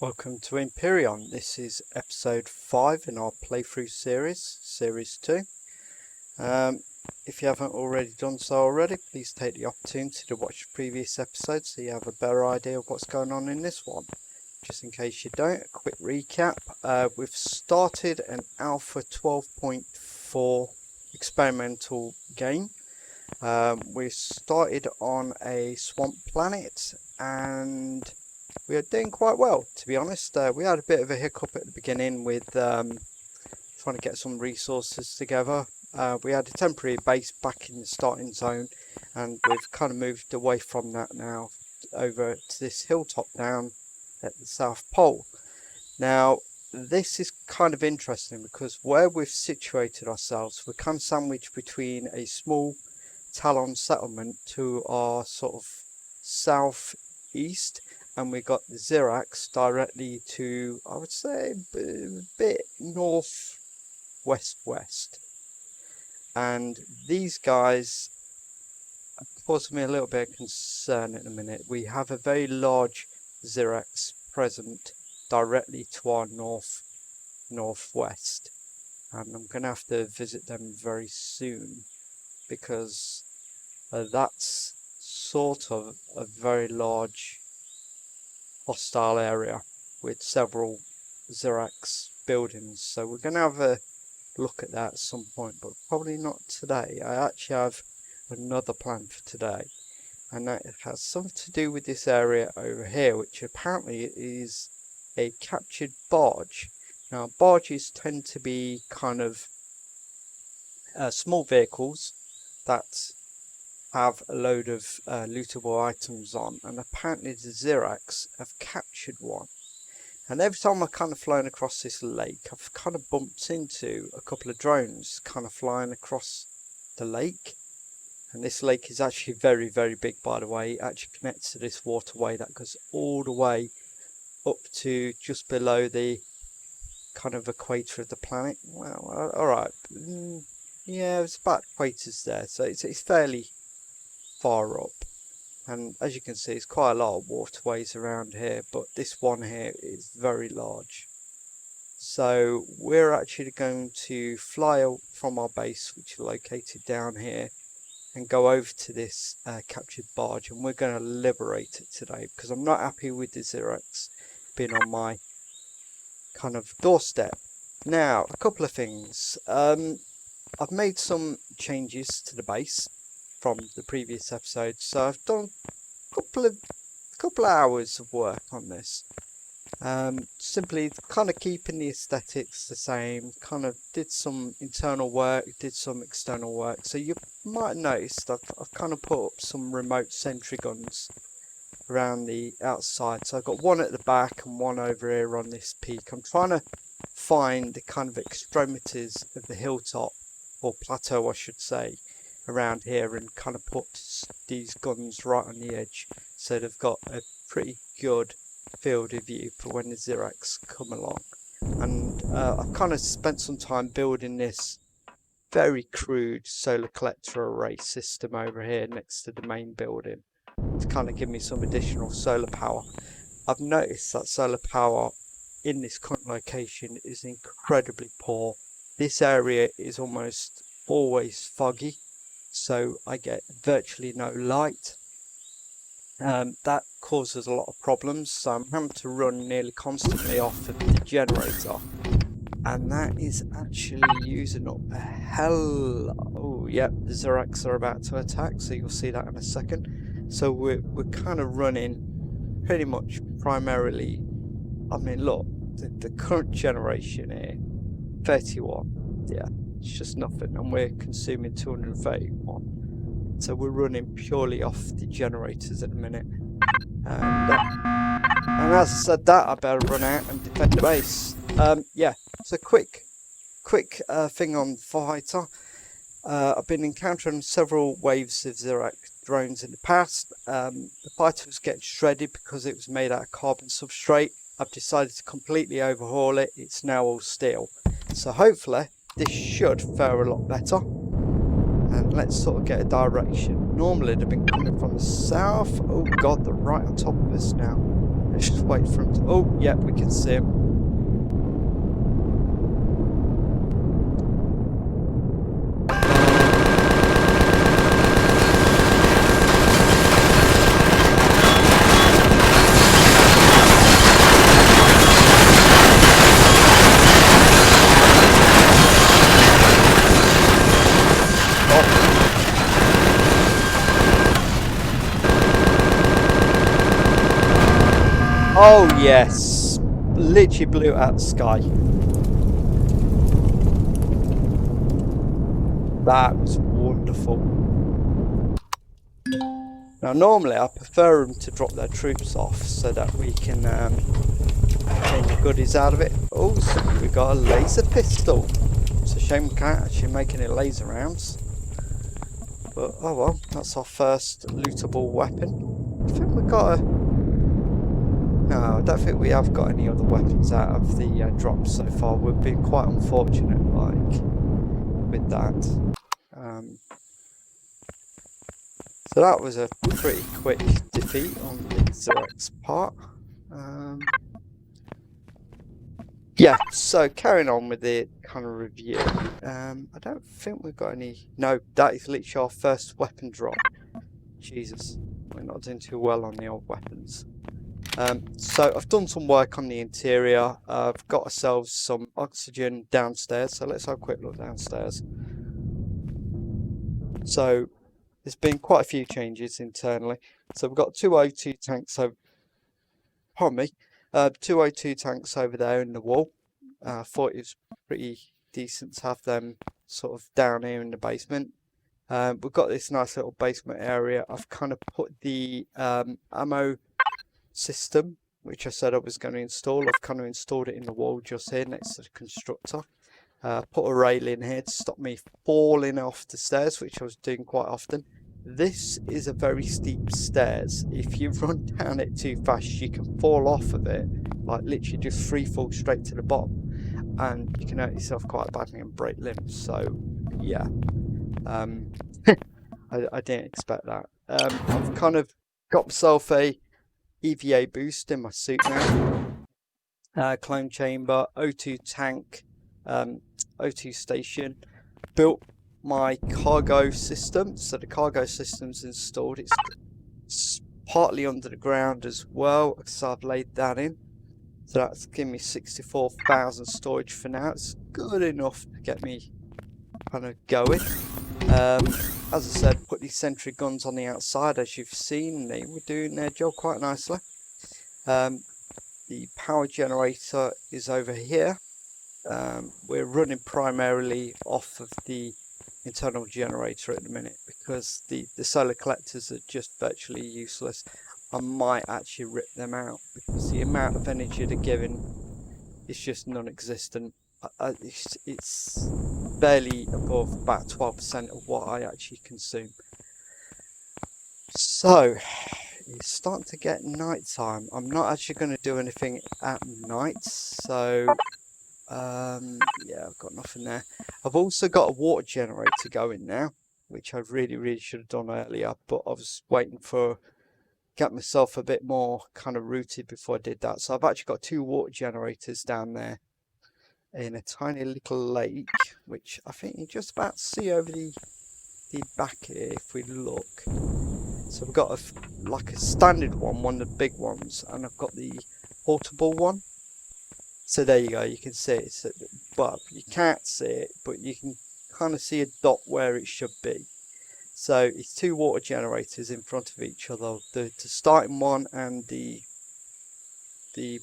Welcome to Empyrion. This is episode 5 in our playthrough series 2. If you haven't already done so already, please take the opportunity to watch the previous episode so you have a better idea of what's going on in this one. Just in case you don't, a quick recap. We've started an Alpha 12.4 experimental game. We started on a swamp planet and we are doing quite well, to be honest. We had a bit of a hiccup at the beginning with trying to get some resources together. We had a temporary base back in the starting zone, and we've kind of moved away from that now over to this hilltop down at the South Pole. Now, this is kind of interesting because where we've situated ourselves, we're kind of sandwiched between a small Talon settlement to our sort of southeast, and we got the Xerax directly to, I would say, a bit northwest. And these guys are causing me a little bit of concern at the minute. We have a very large Xerax present directly to our northwest, and I'm going to have to visit them very soon because that's sort of a very large hostile area with several Xerax buildings, so we're going to have a look at that at some point, but probably not today. I actually have another plan for today, and that has something to do with this area over here, which apparently is a captured barge. Now, barges tend to be kind of small vehicles that have a load of lootable items on, and apparently the Xerax have captured one. And every time I've kind of flown across this lake, I've kind of bumped into a couple of drones kind of flying across the lake. And this lake is actually very, very big, by the way. It actually connects to this waterway that goes all the way up to just below the kind of equator of the planet. Well, alright. Yeah, it's about equators there, so it's fairly far up, and as you can see, it's quite a lot of waterways around here, but this one here is very large. So we're actually going to fly out from our base, which is located down here, and go over to this captured barge, and we're going to liberate it today because I'm not happy with the Xerax being on my kind of doorstep. Now, a couple of things. I've made some changes to the base from the previous episode, so I've done a couple of hours of work on this. Simply kind of keeping the aesthetics the same, kind of did some internal work, did some external work. So you might have noticed I've kind of put up some remote sentry guns around the outside. So I've got one at the back and one over here on this peak. I'm trying to find the kind of extremities of the hilltop, or plateau I should say, around here, and kind of put these guns right on the edge so they've got a pretty good field of view for when the Xerax come along. And I've kind of spent some time building this very crude solar collector array system over here next to the main building to kind of give me some additional solar power. I've noticed that solar power in this current location is incredibly poor. This area is almost always foggy, so I get virtually no light. That causes a lot of problems, so I'm having to run nearly constantly off of the generator, and that is actually using up a hell. Oh yep, the Xerax are about to attack, so you'll see that in a second. So we're kind of running pretty much primarily, I mean look, the current generation here, 31, yeah, it's just nothing, and we're consuming 231, so we're running purely off the generators at the minute. And as I said that, I better run out and defend the base. Yeah, so quick thing on fighter. I've been encountering several waves of Xerax drones in the past. The fighter was getting shredded because it was made out of carbon substrate. I've decided to completely overhaul it. It's now all steel, so hopefully this should fare a lot better. And let's sort of get a direction. Normally they've been coming from the south. Oh god, they're right on top of us now. Let's just wait for him to... Oh, yeah, we can see him. Oh yes, literally blew out the sky. That was wonderful. Now normally I prefer them to drop their troops off so that we can take the goodies out of it. Oh, so we got a laser pistol. It's a shame we can't actually make any laser rounds. But oh well, that's our first lootable weapon. I think we got a... No, I don't think we have got any other weapons out of the drops so far. We've been quite unfortunate, like, with that. So that was a pretty quick defeat on the Xerox part. Yeah, so carrying on with the kind of review. I don't think we've got any... No, that is literally our first weapon drop. Jesus, we're not doing too well on the old weapons. So I've done some work on the interior. I've got ourselves some oxygen downstairs, so let's have a quick look downstairs. So there's been quite a few changes internally. So we've got two O2 tanks over, pardon me, two O2 tanks over there in the wall. I thought it was pretty decent to have them sort of down here in the basement. We've got this nice little basement area. I've kind of put the ammo system, which I said I was going to install. I've kind of installed it in the wall just here next to the constructor. Put a rail in here to stop me falling off the stairs, which I was doing quite often. This is a very steep stairs. If you run down it too fast, you can fall off of it, like literally just free fall straight to the bottom, and you can hurt yourself quite badly and break limbs. So yeah, I didn't expect that. I've kind of got myself a EVA boost in my suit now. Clone chamber, O2 tank, O2 station. Built my cargo system, so the cargo system's installed. It's partly under the ground as well, so I've laid that in. So that's giving me 64,000 storage for now. It's good enough to get me kind of going. As I said, put these sentry guns on the outside, as you've seen. They were doing their job quite nicely. The power generator is over here. We're running primarily off of the internal generator at the minute because the solar collectors are just virtually useless. I might actually rip them out because the amount of energy they're giving is just non-existent. It's barely above about 12% of what I actually consume. So it's starting to get night time. I'm not actually going to do anything at night, so yeah, I've got nothing there. I've also got a water generator going now, which I really should have done earlier, but I was waiting for get myself a bit more kind of rooted before I did that. So I've actually got two water generators down there in a tiny little lake, which I think you just about see over the back here if we look. So we've got like a standard one of the big ones, and I've got the portable one. So there you go, you can see it, but you can't see it, but you can kind of see a dot where it should be. So it's two water generators in front of each other, the starting one and the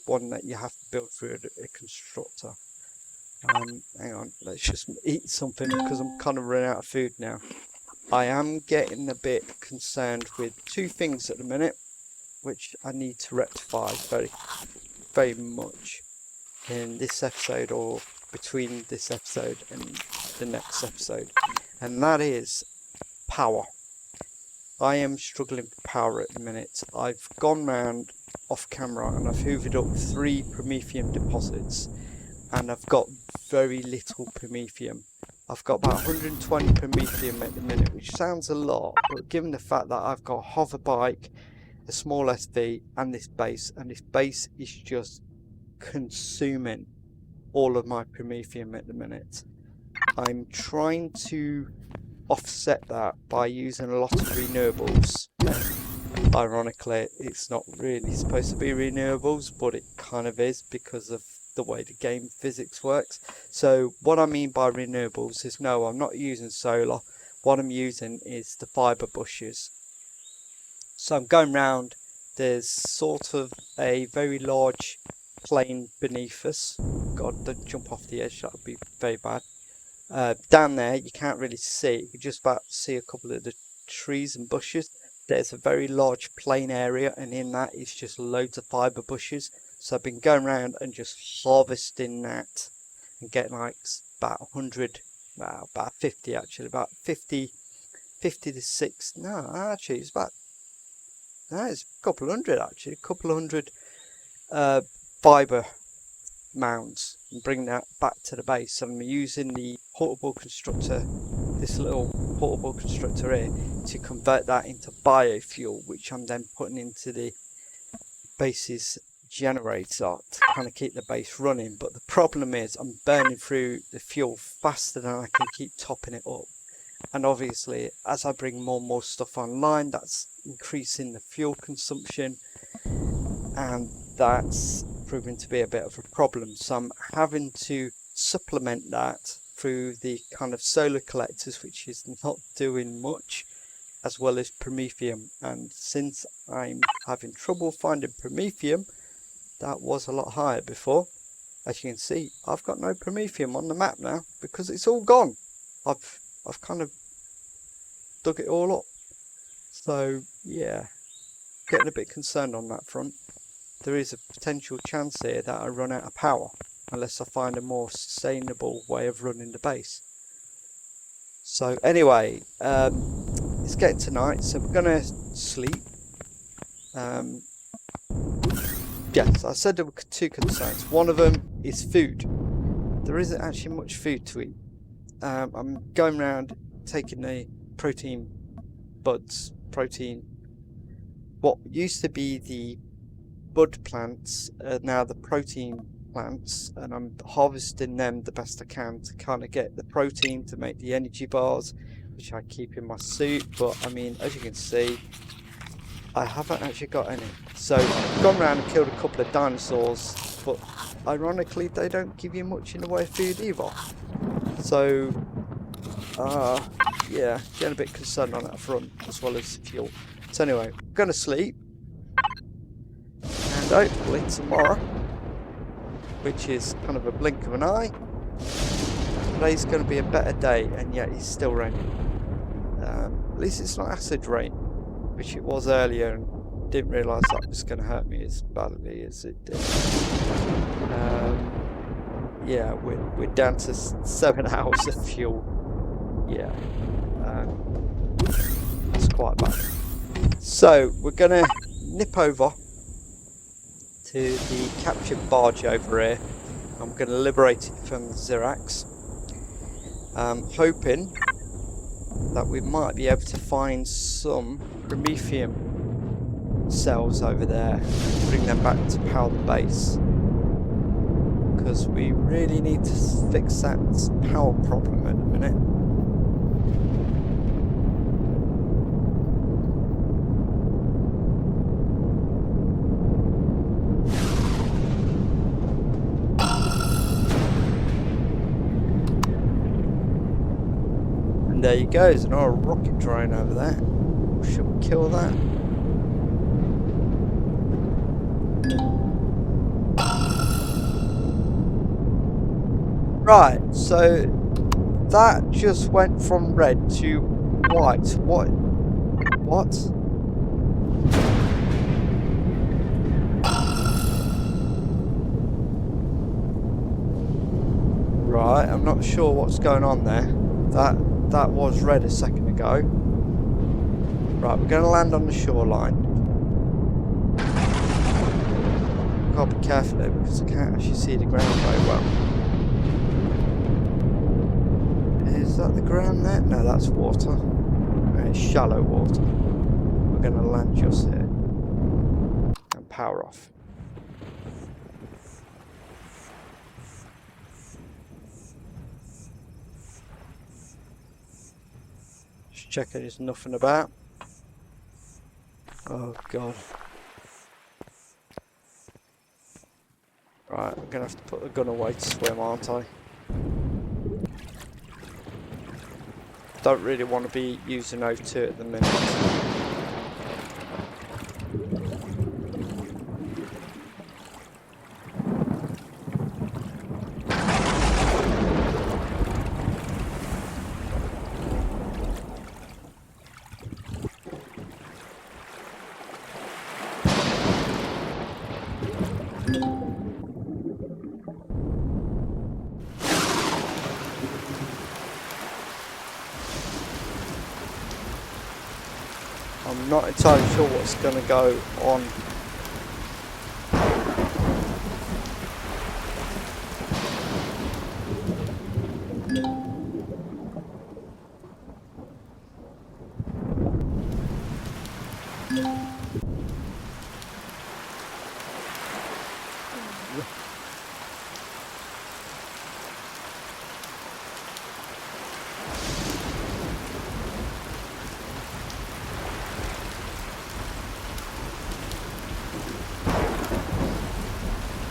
one that you have to build through a constructor. Hang on, let's just eat something because I'm kind of running out of food now. I am getting a bit concerned with two things at the minute, which I need to rectify very much in this episode, or between this episode and the next episode, and that is power. I am struggling for power at the minute. I've gone round off camera and I've hoovered up 3 Promethium deposits, and I've got very little Promethium. I've got about 120 Promethium at the minute, which sounds a lot, but given the fact that I've got a hover bike a small SV and this base, and this base is just consuming all of my Promethium at the minute. I'm trying to offset that by using a lot of renewables. Ironically, it's not really supposed to be renewables, but it kind of is because of the way the game physics works. So what I mean by renewables is, no, I'm not using solar. What I'm using is the fiber bushes. So I'm going round, there's sort of a very large plane beneath us. God, don't jump off the edge, that would be very bad. Down there you can't really see, you can just about see a couple of the trees and bushes. There's a very large plain area, and in that is just loads of fiber bushes. So I've been going around and just harvesting that and getting like about 100, well, about 50 actually, about 50 to 6, no actually it's about, no, it's a couple hundred actually, a couple of hundred fiber mounds, and bring that back to the base. I'm using the portable constructor, this little portable constructor here, to convert that into biofuel, which I'm then putting into the base's generator to kind of keep the base running. But the problem is I'm burning through the fuel faster than I can keep topping it up, and obviously as I bring more and more stuff online, that's increasing the fuel consumption, and that's proving to be a bit of a problem. So I'm having to supplement that through the kind of solar collectors, which is not doing much, as well as Promethium. And since I'm having trouble finding Promethium, that was a lot higher before. As you can see, I've got no Promethium on the map now because it's all gone. I've kind of dug it all up. So yeah, getting a bit concerned on that front. There is a potential chance here that I run out of power unless I find a more sustainable way of running the base. So anyway, it's getting to night, so we're gonna sleep. Yes, I said there were two concerns. One of them is food. There isn't actually much food to eat. I'm going around taking the protein buds, what used to be the bud plants are now the protein plants, and I'm harvesting them the best I can to kind of get the protein to make the energy bars, which I keep in my suit. But I mean, as you can see, I haven't actually got any. So I've gone around and killed a couple of dinosaurs, but ironically they don't give you much in the way of food either. So yeah, getting a bit concerned on that front as well as fuel. So anyway, I'm gonna sleep, and hopefully tomorrow, which is kind of a blink of an eye, today's going to be a better day, and yet it's still raining. At least it's not acid rain, which it was earlier, and didn't realise that was going to hurt me as badly as it did. Yeah, we're down to 7 hours of fuel. Yeah, that's quite bad. So we're going to nip over to the captured barge over here. I'm going to liberate it from the Xerax. I'm hoping that we might be able to find some Promethium cells over there and bring them back to power the base, because we really need to fix that power problem at the minute. There you go, there's another rocket drone over there. Should we kill that? Right, so that just went from red to white. What? Right, I'm not sure what's going on there. That was red a second ago. Right, we're going to land on the shoreline. Gotta be careful there because I can't actually see the ground very well. Is that the ground there? No, that's water. It's shallow water. We're going to land just here. power off. Just checking there's nothing about. Oh god. Right, I'm gonna have to put the gun away to swim, aren't I? Don't really want to be using O2 at the minute. I'm not entirely sure what's going to go on.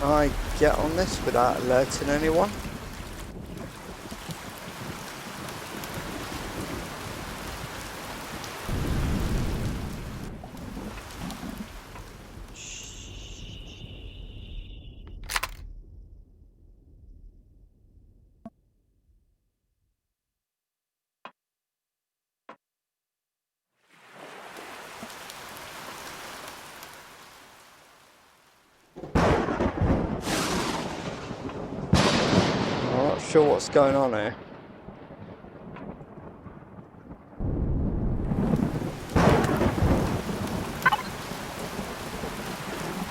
I get on this without alerting anyone? I'm not sure what's going on here.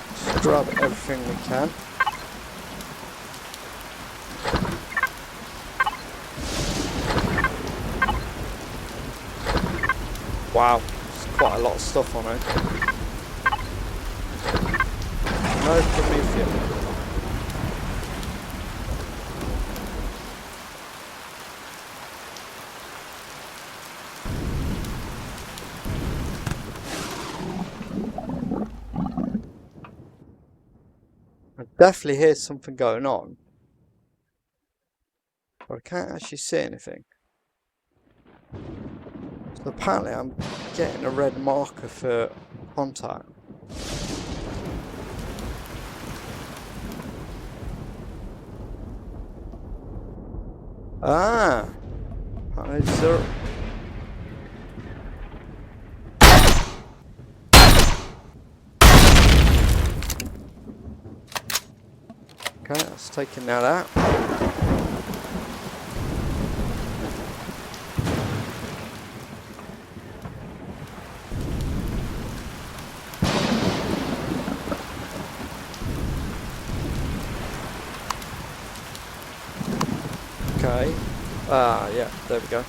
Just grab everything we can. Wow, there's quite a lot of stuff on it. No Promethium. I definitely hear something going on, but I can't actually see anything. So apparently I'm getting a red marker for contact. Ah! Is there... Okay, that's taking that out. Okay. Ah, yeah, there we go.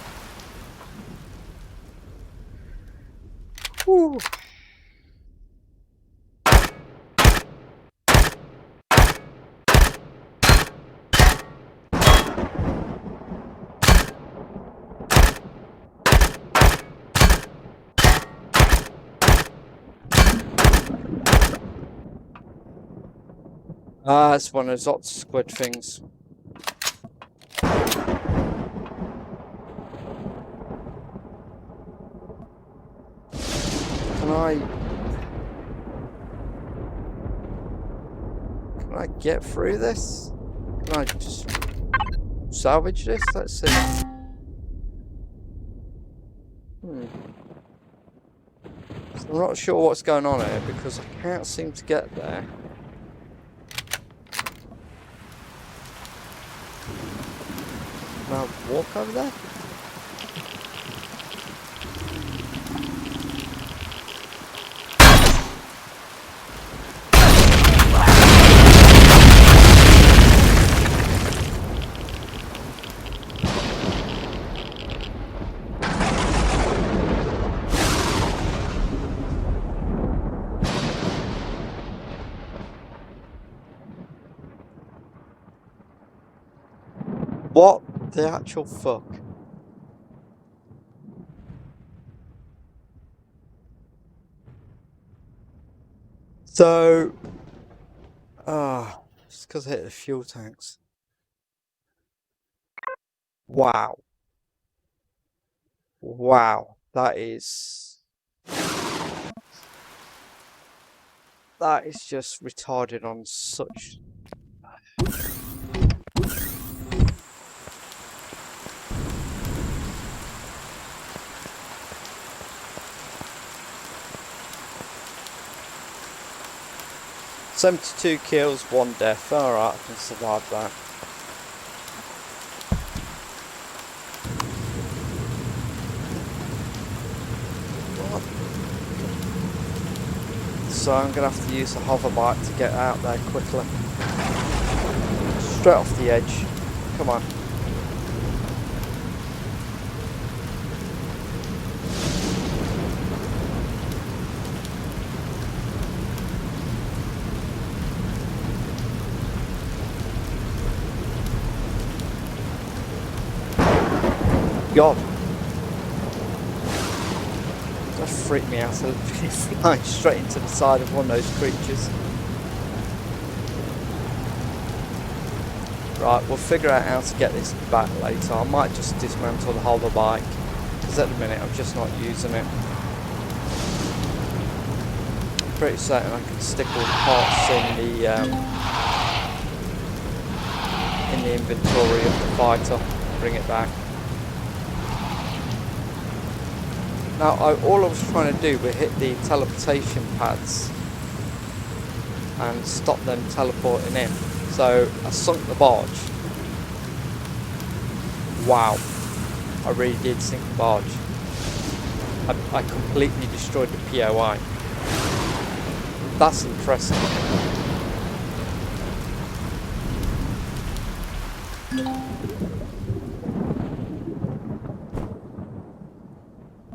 Whew. Ah, it's one of those ox squid things. Can I get through this? Can I just salvage this? Let's see. So I'm not sure what's going on here because I can't seem to get there. Can I walk over there? What the actual fuck? So, just because I hit the fuel tanks. Wow. Wow. That is just retarded on such. "72 kills, 1 death. Alright, I can survive that. What? So I'm going to have to use a hover bike to get out there quickly. Straight off the edge. Come on. God. That freaked me out a little bit, flying straight into the side of one of those creatures. Right, we'll figure out how to get this back later. I might just dismantle the hover bike, because at the minute I'm just not using it. I'm pretty certain I can stick all the parts in the inventory of the fighter, bring it back. Now, all I was trying to do was hit the teleportation pads and stop them teleporting in. So I sunk the barge. Wow, I really did sink the barge. I completely destroyed the POI. That's impressive.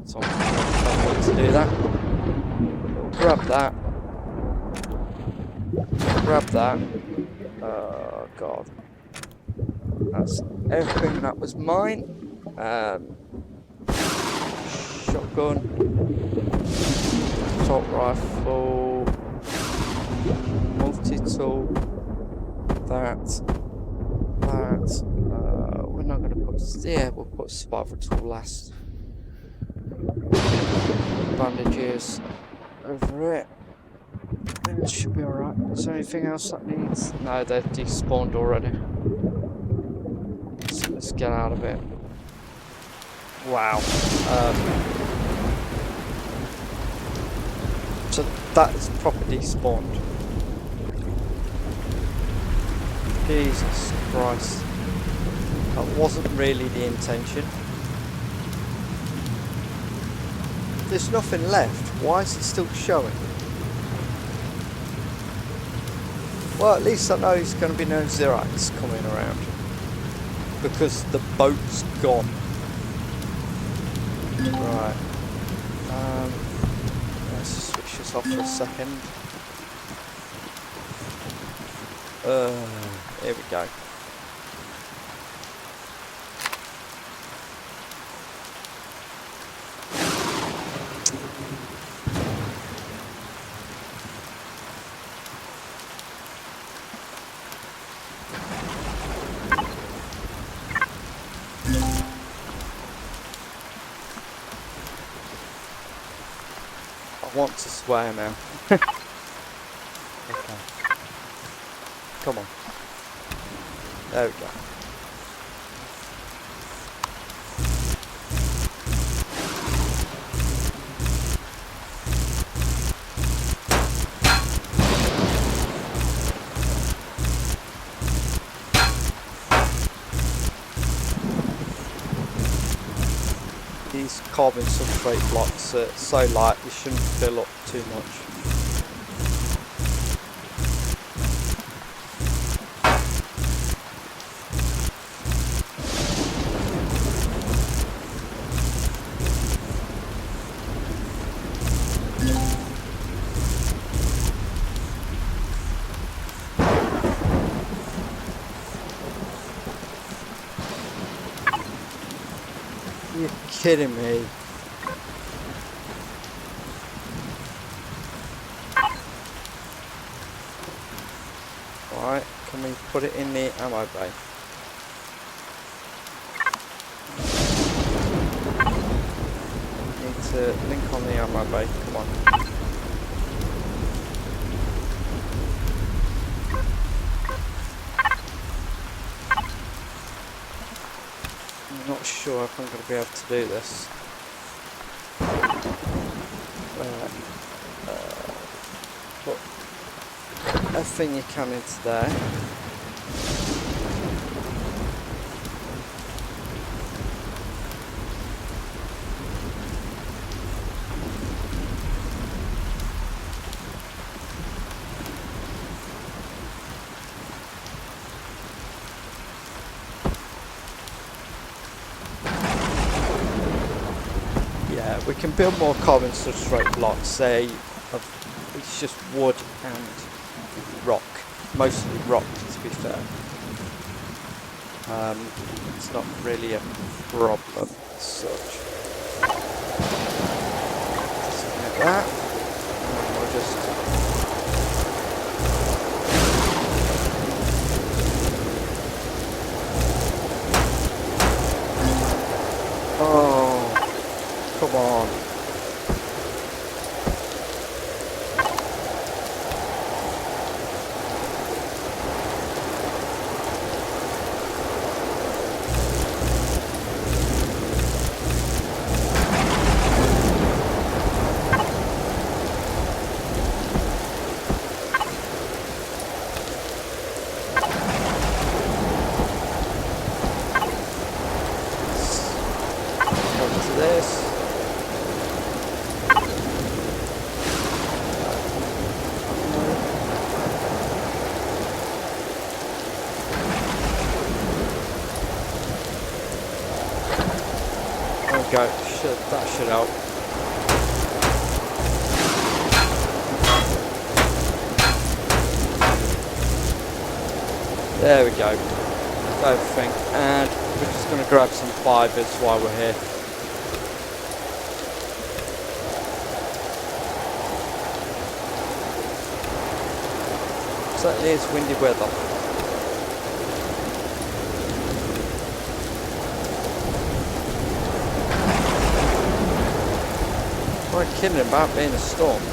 So I'm going to do that. Grab that. Grab that. Oh god. That's everything that was mine. Shotgun. Assault rifle. Multi-tool. That. We're not going to put... Yeah, we'll put survival tool last. Bandages over it. It should be alright. Is there anything else that needs? No, they're despawned already. So let's get out of it. Wow. So that is proper despawned. Jesus Christ. That wasn't really the intention. There's nothing left. Why is it still showing? Well, at least I know there's going to be no Xerax coming around. Because the boat's gone. Right. Let's switch this off for a second. Here we go. I want to swear now. Okay. Come on. There we go. These carbon substrate blocks are so light they shouldn't fill up too much. kidding me? Right, can we put it in the ammo bay? Need to link on the ammo bay, come on. I'm not sure if I'm going to be able to do this. Put everything you can into there. Yeah, we can build more carbon substrate blocks, say, it's just wood and rock, mostly rock to be fair. It's not really a problem as such. Just like that, and we'll just come on. Onto this. Go. That should help. There we go. Got everything. And we're just going to grab some fibres while we're here. Certainly it's windy weather. I'm not kidding about being a storm.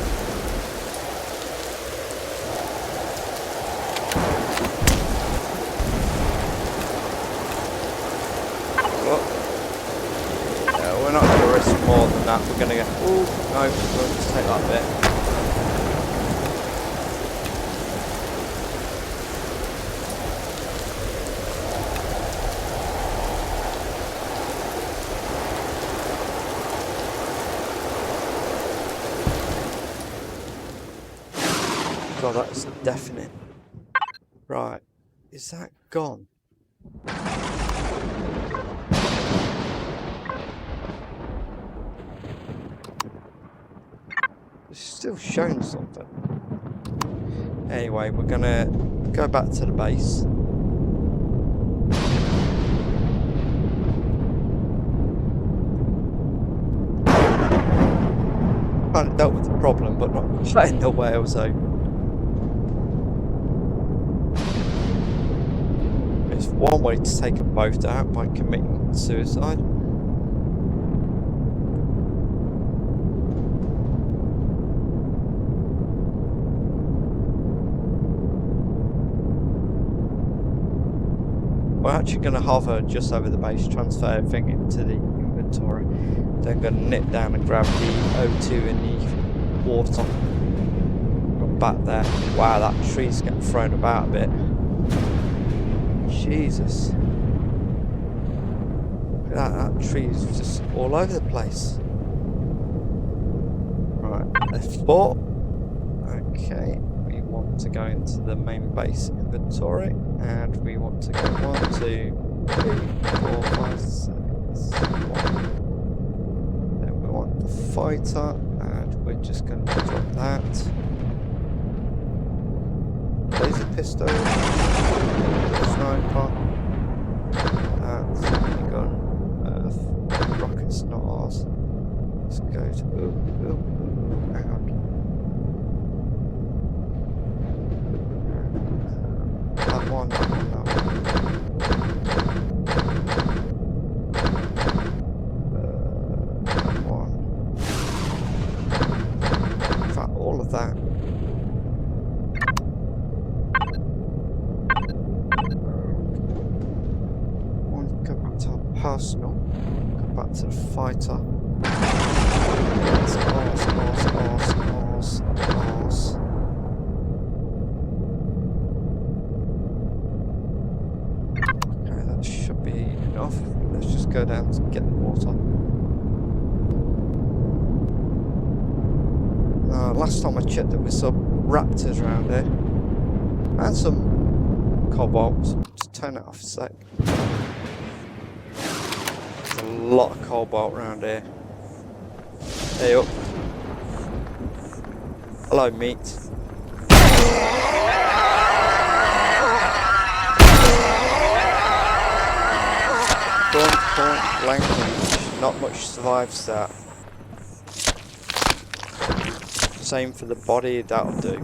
Well, yeah, we're not going to risk more than that. We're going to go, oh, no, we'll just take that bit. God, that's definite. Right, is that gone? It's still showing something. Anyway, we're gonna go back to the base. Kind of dealt with the problem, but not in the way I was hoping. There's one way to take them both out by committing suicide. We're actually going to hover just over the base, transfer everything into the inventory. Then going to nip down and grab the O2 in the water. Got back there. Wow, that tree's getting thrown about a bit. Jesus. Look at that tree is just all over the place. Right, F4. Okay, we want to go into the main base inventory and we want to go 1, 2, 3, 4, 5, 6, 1. Then we want the fighter and we're just going to drop that. Laser pistol, sniper, and minigun, rocket That's not ours. Let's go to... hang on. That one, that one, that one. In fact, all of that. One, go back to our personal. Go back to the fighter. It's ours. Okay, that should be enough. Let's just go down to get the water. Last time I checked, there was some raptors around here. And some cobalt. Just turn it off a sec. There's a lot of cobalt around here. Hey up. Hello, meat. Point blank range. Not much survives that. Same for the body, that'll do.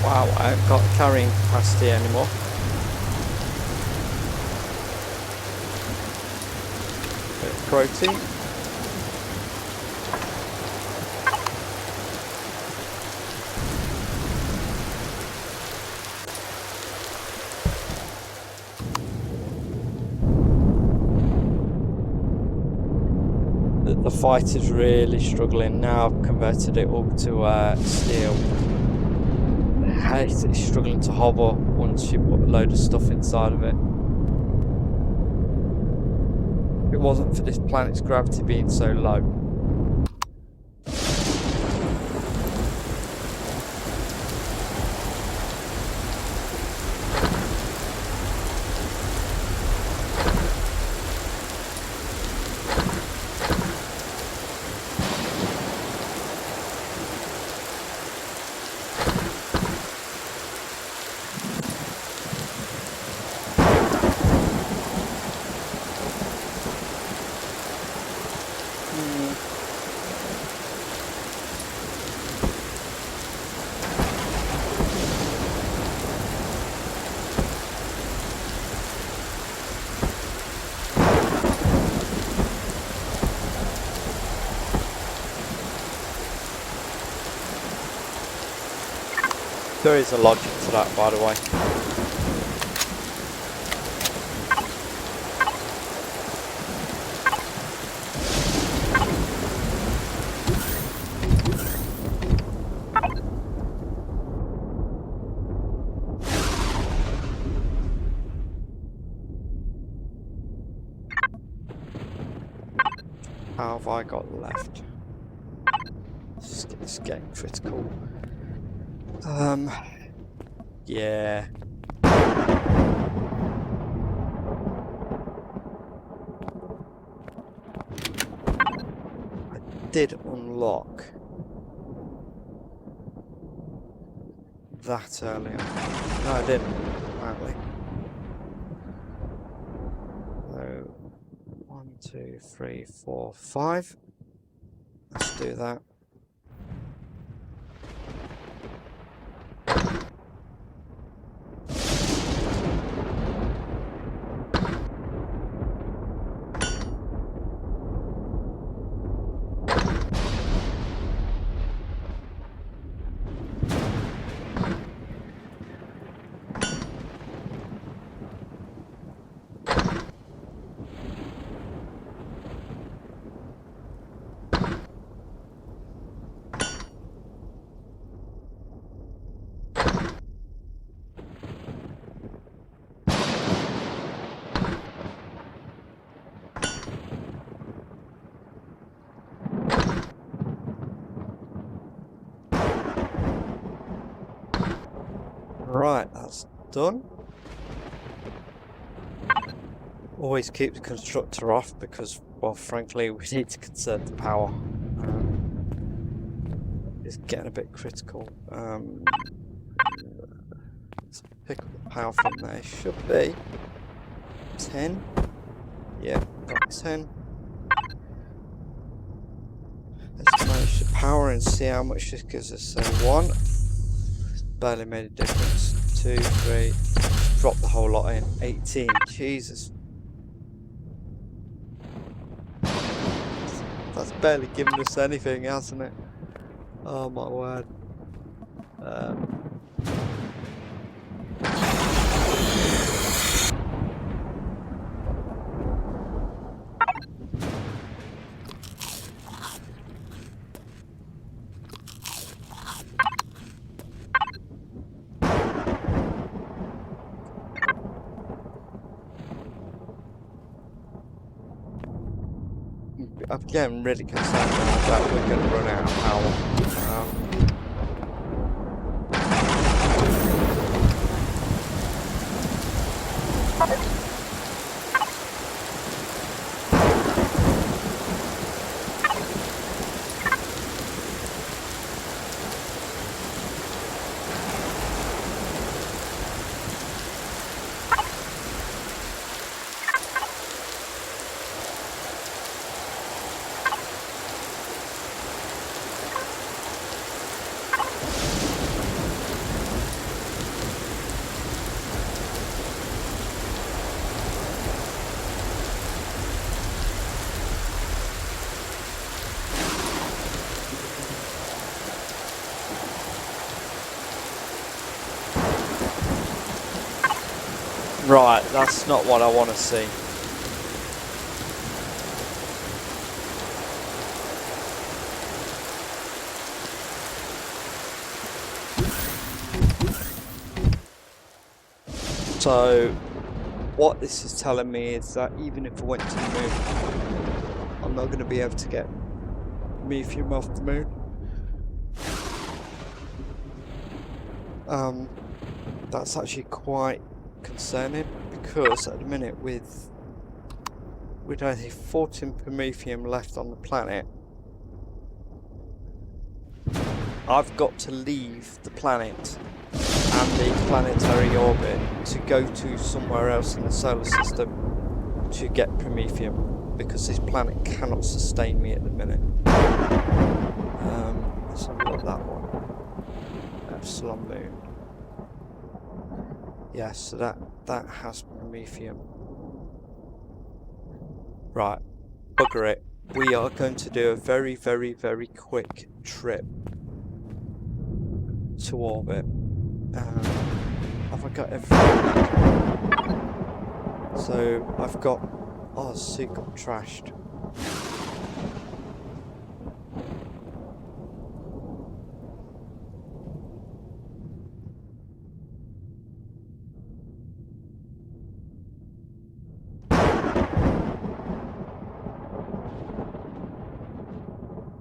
Wow, I haven't got carrying capacity anymore. Bit of protein. The fighter's really struggling now. I've converted it all to steel. It's struggling to hover once you put a load of stuff inside of it. If it wasn't for this planet's gravity being so low. There is a logic to that, by the way. How have I got left? It's getting critical. Yeah. I did unlock that earlier. No, I didn't, apparently. So, 1, 2, 3, 4, 5. Let's do that. Right, that's done. Always keep the constructor off because, well, frankly, we need to conserve the power. It's getting a bit critical. Let's pick up the power from there. Should be 10. Yeah, got 10. Let's manage the power and see how much this gives us. So 1, barely made a difference. 2, 3, drop the whole lot in. 18, Jesus. That's barely given us anything, hasn't it? Oh my word. I'm getting really concerned now that we're going to run out of power. Right, that's not what I want to see. So, what this is telling me is that even if I went to the moon, I'm not going to be able to get Promethium off the moon. That's actually quite concerning because at the minute with only 14 Promethium left on the planet, I've got to leave the planet and the planetary orbit to go to somewhere else in the solar system to get Promethium because this planet cannot sustain me at the minute. Let's have a look at that one. Epsilon Moon. Yes, so that has Promethium. Right, bugger it. We are going to do a very, very, very quick trip to orbit. Have I got everything? So I've got. Oh, the suit got trashed.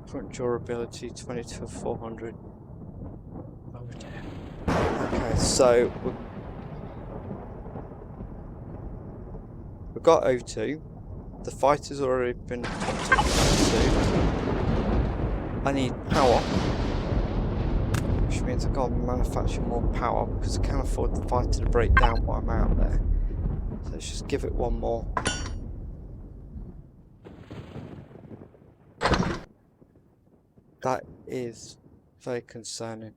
Front durability 22 400. Oh dear. Okay, so we've got O2. The fighter's already been topped up with O2. I need power, which means I've got to manufacture more power because I can't afford the fighter to break down while I'm out there. So let's just give it one more. That is very concerning.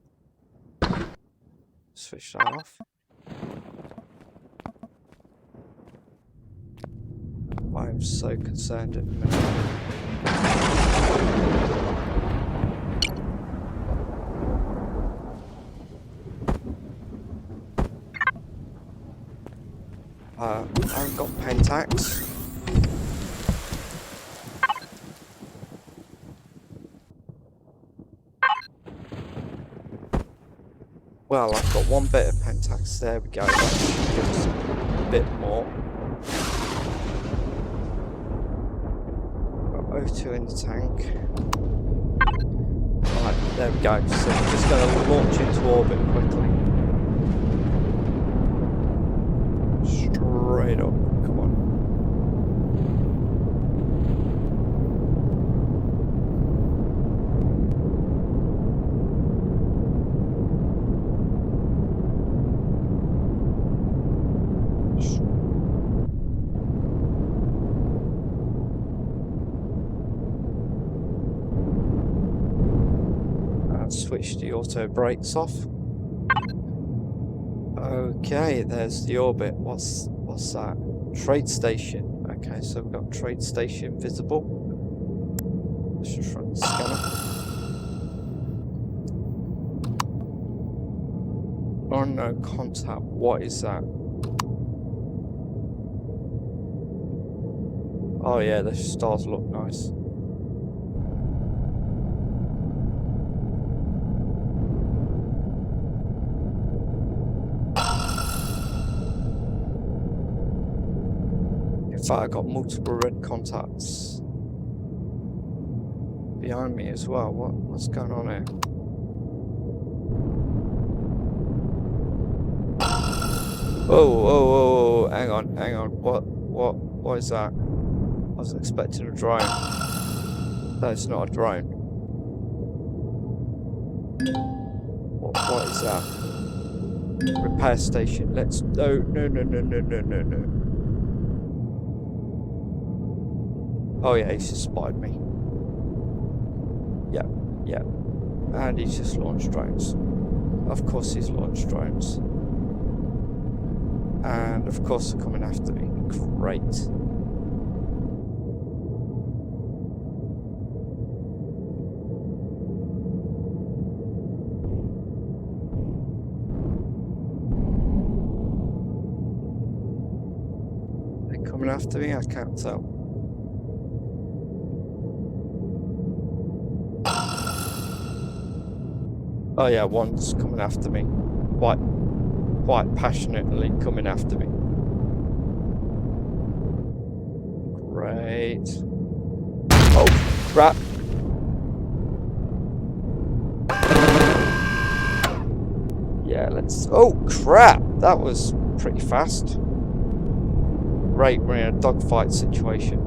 Switch that off. I'm so concerned at the minute. I haven't got Pentax. Well, I've got one bit of Pentax. There we go. That should give us a bit more. Got O2 in the tank. Right, there we go. So we're just going to launch into orbit quickly. Hurry it up. Come on. Switch the auto brakes off. Okay, there's the orbit. What's that? Trade station. Okay, so we've got trade station visible. Let's just run the scanner. Unknown contact. What is that? Oh yeah, the stars look nice. In fact, I got multiple red contacts behind me as well. What's going on here? Oh, hang on. What is that? I was expecting a drone. That's not a drone. What is that? Repair station. Let's no. Oh yeah, he's just spotted me. Yeah. And he's just launched drones. Of course he's launched drones. And of course they're coming after me. Great. They're coming after me? I can't tell. Oh yeah, one's coming after me. Quite passionately coming after me. Great. Oh, crap. Yeah, let's... Oh, crap! That was pretty fast. Great, we're in a dogfight situation.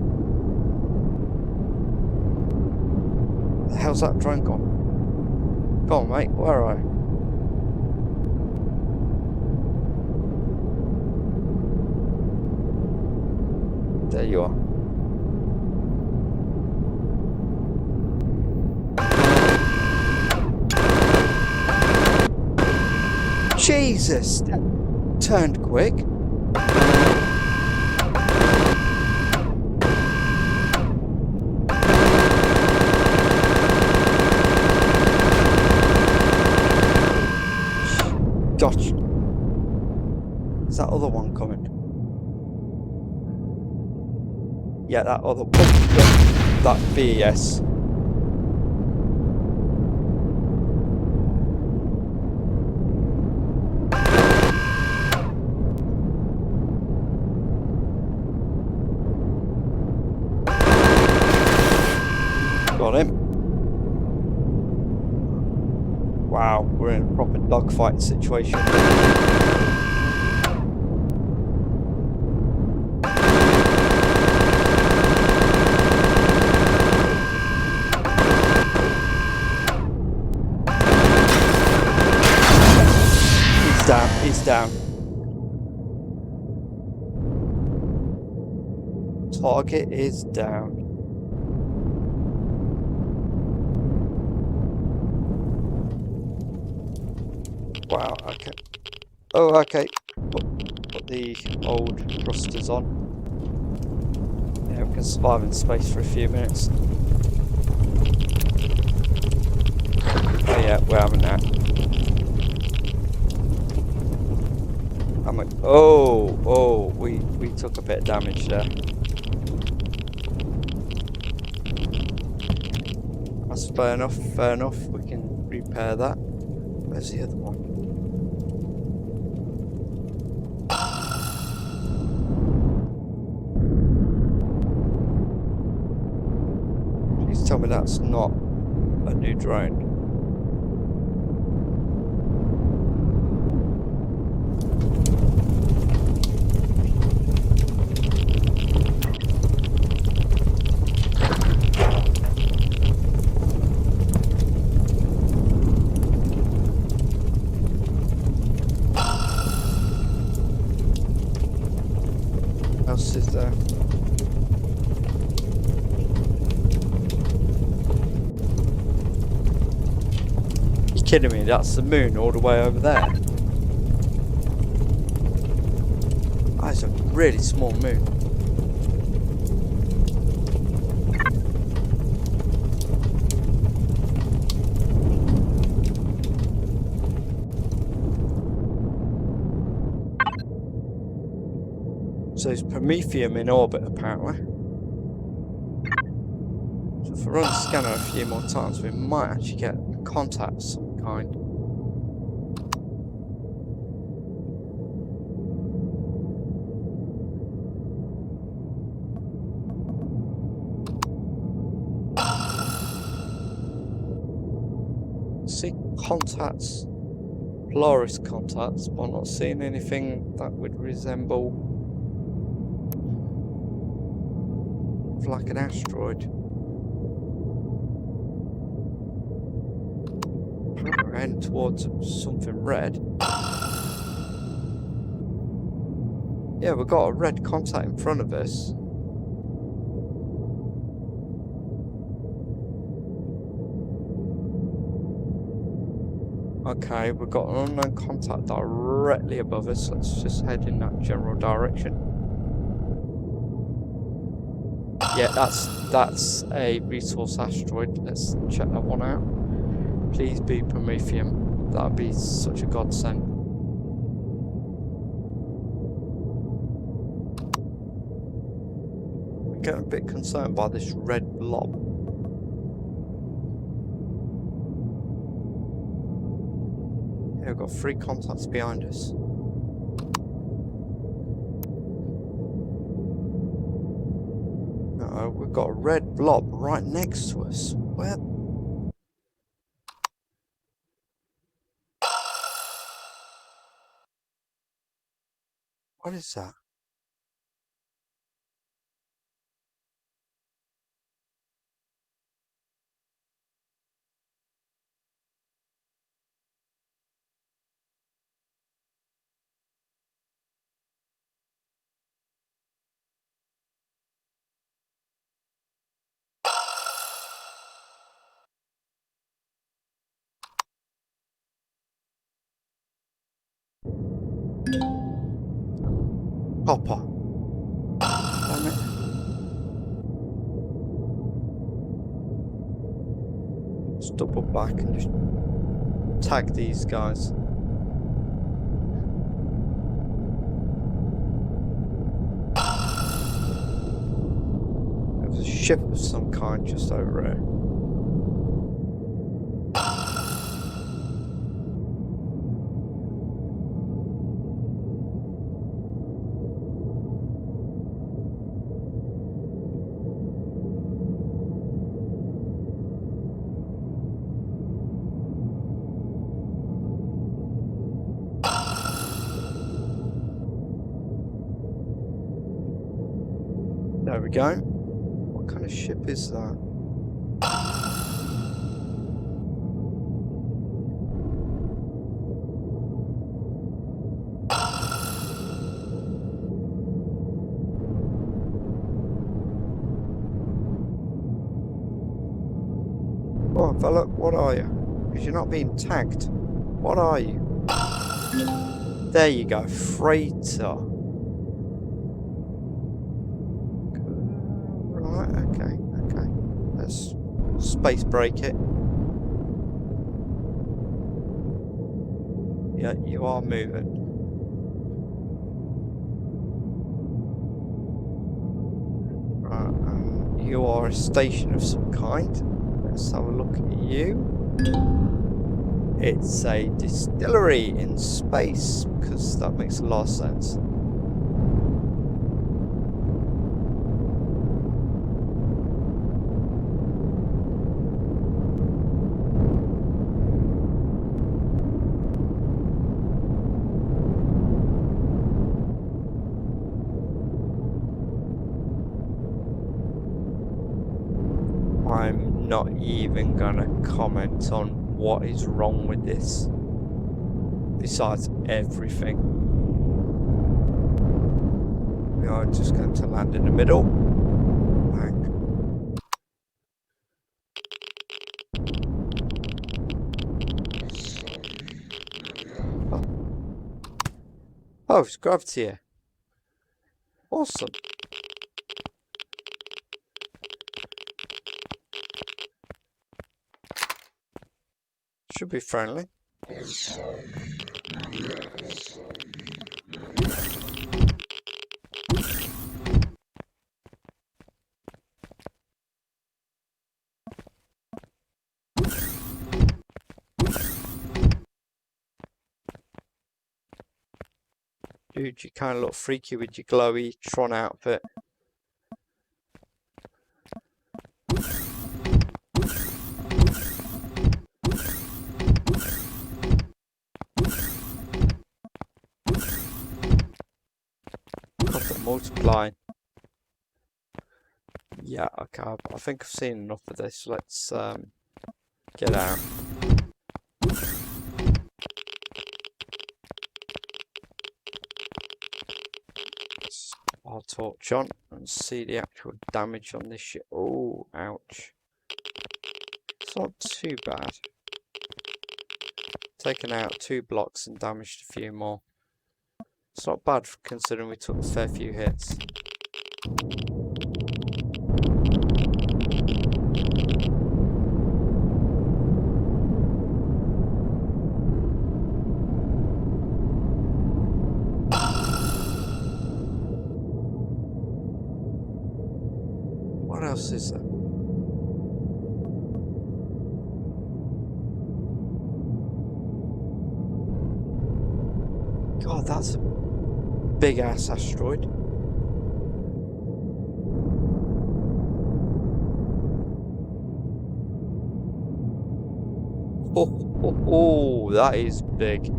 Where the hell's that drone gone? Go on, mate, where are you? There you are. Jesus! That turned quick. Gotcha. Is that other one coming? Yeah, that other one. Yeah, that BS. Got him. Wow, we're in a proper dogfight situation. He's down. Target is down. Wow, okay. Oh, okay. Put the old thrusters on. Yeah, we can survive in space for a few minutes. Oh yeah, we're having that. We took a bit of damage there. That's fair enough, we can repair that. Where's the other one? Please tell me that's not a new drone. kidding me? That's the moon all the way over there. That is a really small moon. So there's Promethium in orbit apparently. So if I run the scanner a few more times, we might actually get contact of some kind. See contacts, Polaris contacts, but I'm not seeing anything that would resemble like an asteroid. We're heading towards something red. Yeah, we've got a red contact in front of us. Okay, we've got an unknown contact directly above us. Let's just head in that general direction. Yeah, that's a resource asteroid. Let's check that one out. Please be Promethium. That'd be such a godsend. I'm getting a bit concerned by this red blob. Yeah, we've got 3 contacts behind us. No, we've got a red blob right next to us. Where? What is that? Copper. Damn it. Let's double back and just tag these guys. There's a ship of some kind just over here. There we go. What kind of ship is that? Oh, fella, what are you? Because you're not being tagged. What are you? There you go, freighter. Okay. Let's space break it. Yeah, you are moving. Right, you are a station of some kind. Let's have a look at you. It's a distillery in space, because that makes a lot of sense. I'm not even gonna comment on what is wrong with this, besides everything. We are just going to land in the middle. Bang. Oh, it's gravity here. Awesome. Should be friendly. Dude, you kind of look freaky with your glowy Tron outfit. Multiplying. Yeah, okay, I think I've seen enough of this. Let's get out. I'll torch on and see the actual damage on this shit. Oh, ouch. It's not too bad. Taken out 2 blocks and damaged a few more. It's not bad considering we took a fair few hits. What else is there? God, that's a big ass asteroid. Oh, that is big.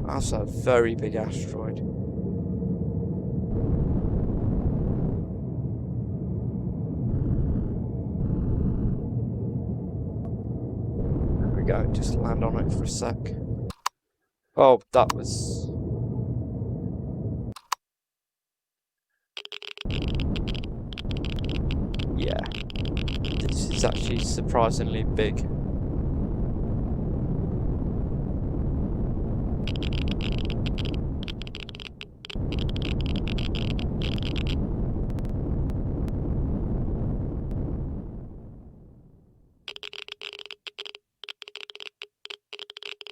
That's a very big asteroid. There we go, just land on it for a sec. Oh, that was... Yeah. This is actually surprisingly big.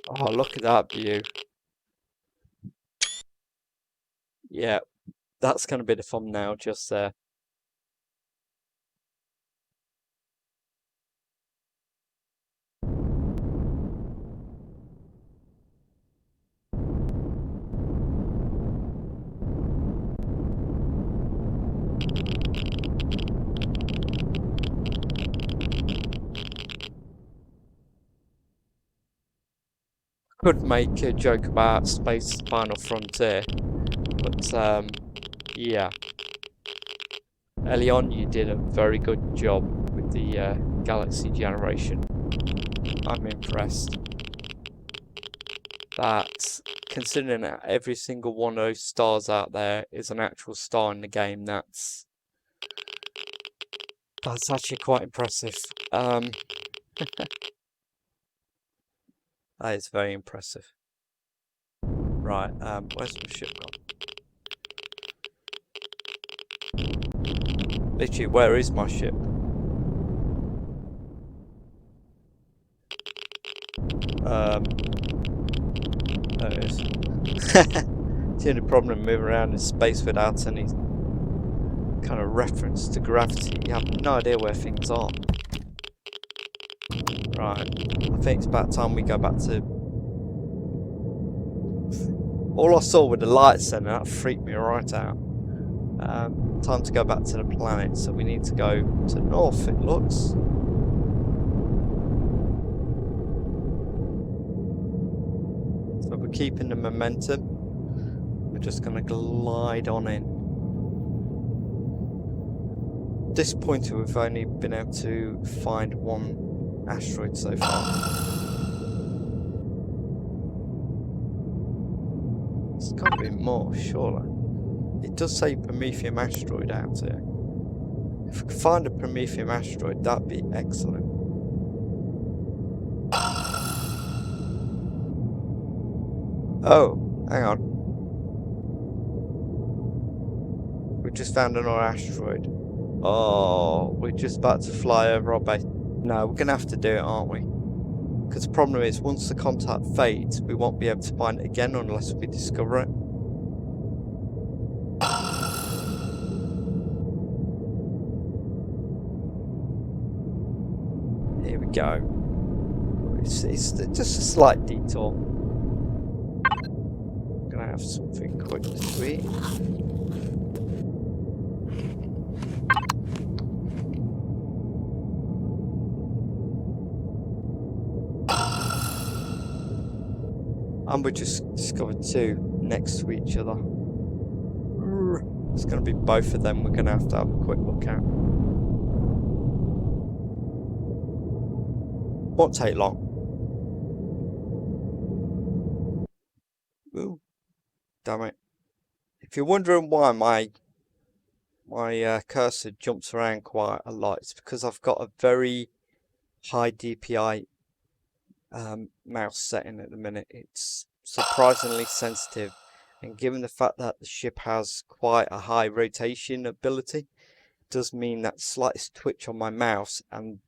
Oh, look at that view. Yeah, that's going to be the thumbnail just there. Could make a joke about Space's Final Frontier, but yeah. Early on, you did a very good job with the galaxy generation. I'm impressed. That, considering that every single one of those stars out there is an actual star in the game, that's actually quite impressive. That is very impressive. Right, where's my ship gone? Literally, where is my ship? There it is. The only problem moving around in space without any kind of reference to gravity, you have no idea where things are. Right, I think it's about time we go back to... All I saw with the lights then, that freaked me right out. Time to go back to the planet, so we need to go to north, it looks. So we're keeping the momentum. We're just going to glide on in. At this point, we've only been able to find 1 asteroid so far. There's got to be more, surely. It does say Promethium asteroid out here. If we could find a Promethium asteroid, that'd be excellent. Oh, hang on. We just found another asteroid. Oh, we're just about to fly over our base. No, we're going to have to do it, aren't we? Because the problem is, once the contact fades, we won't be able to find it again unless we discover it. Here we go. It's just a slight detour. Gonna have something quick to eat. And we just discovered two next to each other. It's going to be both of them we're going to have a quick look at. Won't take long. Ooh, damn it. If you're wondering why my cursor jumps around quite a lot, it's because I've got a very high DPI mouse setting at the minute. It's surprisingly sensitive, and given the fact that the ship has quite a high rotation ability, it does mean that slightest twitch on my mouse and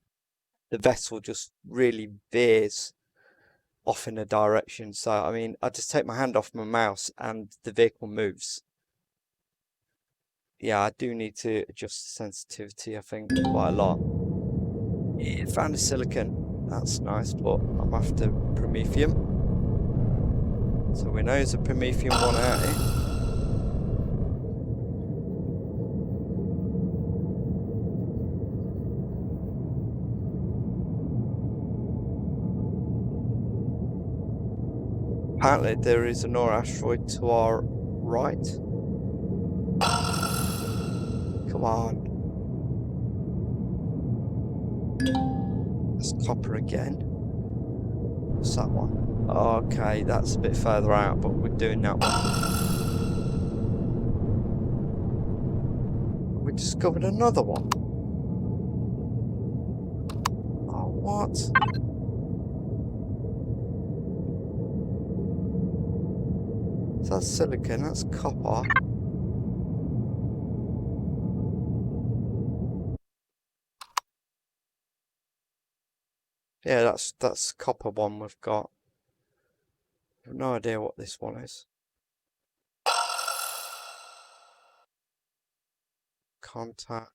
the vessel just really veers off in a direction. So I mean, I just take my hand off my mouse and the vehicle moves. Yeah, I do need to adjust the sensitivity, I think, quite a lot. Yeah, found a silicon. That's nice, but I'm after Promethium. So we know there's a Promethium one out here. Apparently there is another asteroid to our right. Come on. It's copper again. What's that one? Okay, that's a bit further out, but we're doing that one. We discovered another one. Oh, what? So that's silicon, that's copper. Yeah, that's copper one we've got. I have no idea what this one is. Contact.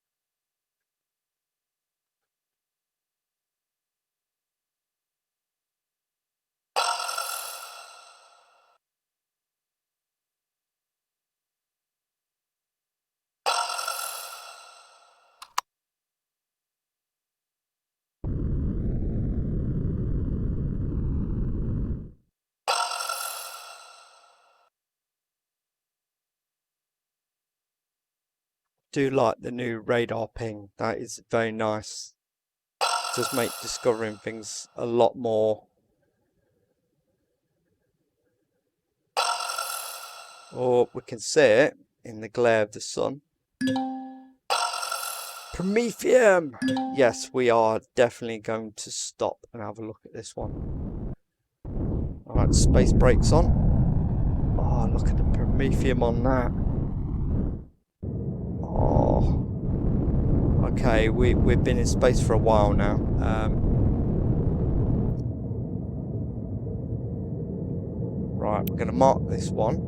Do like the new radar ping. That is very nice. Does make discovering things a lot more. Or we can see it in the glare of the sun. Promethium! Yes, we are definitely going to stop and have a look at this one. Alright, space brakes on. Oh, look at the Promethium on that. Oh. Okay, we've been in space for a while now. Right, we're going to mark this one.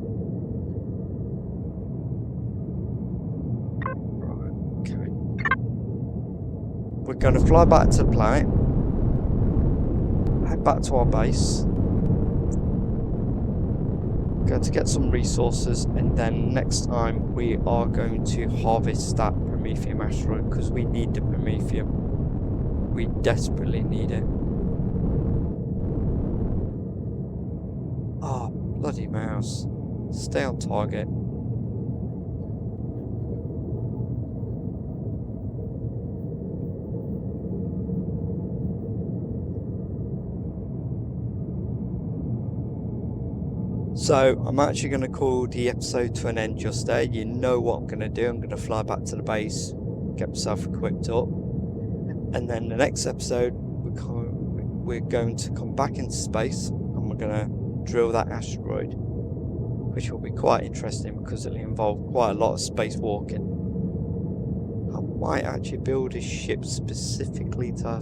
Right, okay. We're going to fly back to the planet. Head back to our base. Going to get some resources, and then next time we are going to harvest that Promethium asteroid, because we need the Promethium. We desperately need it. Oh, bloody mouse. Stay on target. So I'm actually going to call the episode to an end just there. You know what I'm going to do. I'm going to fly back to the base, get myself equipped up, and then the next episode we're going to come back into space and we're going to drill that asteroid. which will be quite interesting because it'll involve quite a lot of spacewalking. I might actually build a ship specifically to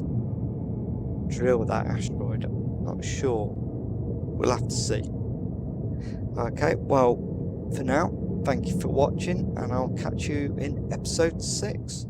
drill that asteroid. I'm not sure. We'll have to see. Okay, well, for now, thank you for watching, and I'll catch you in episode 6.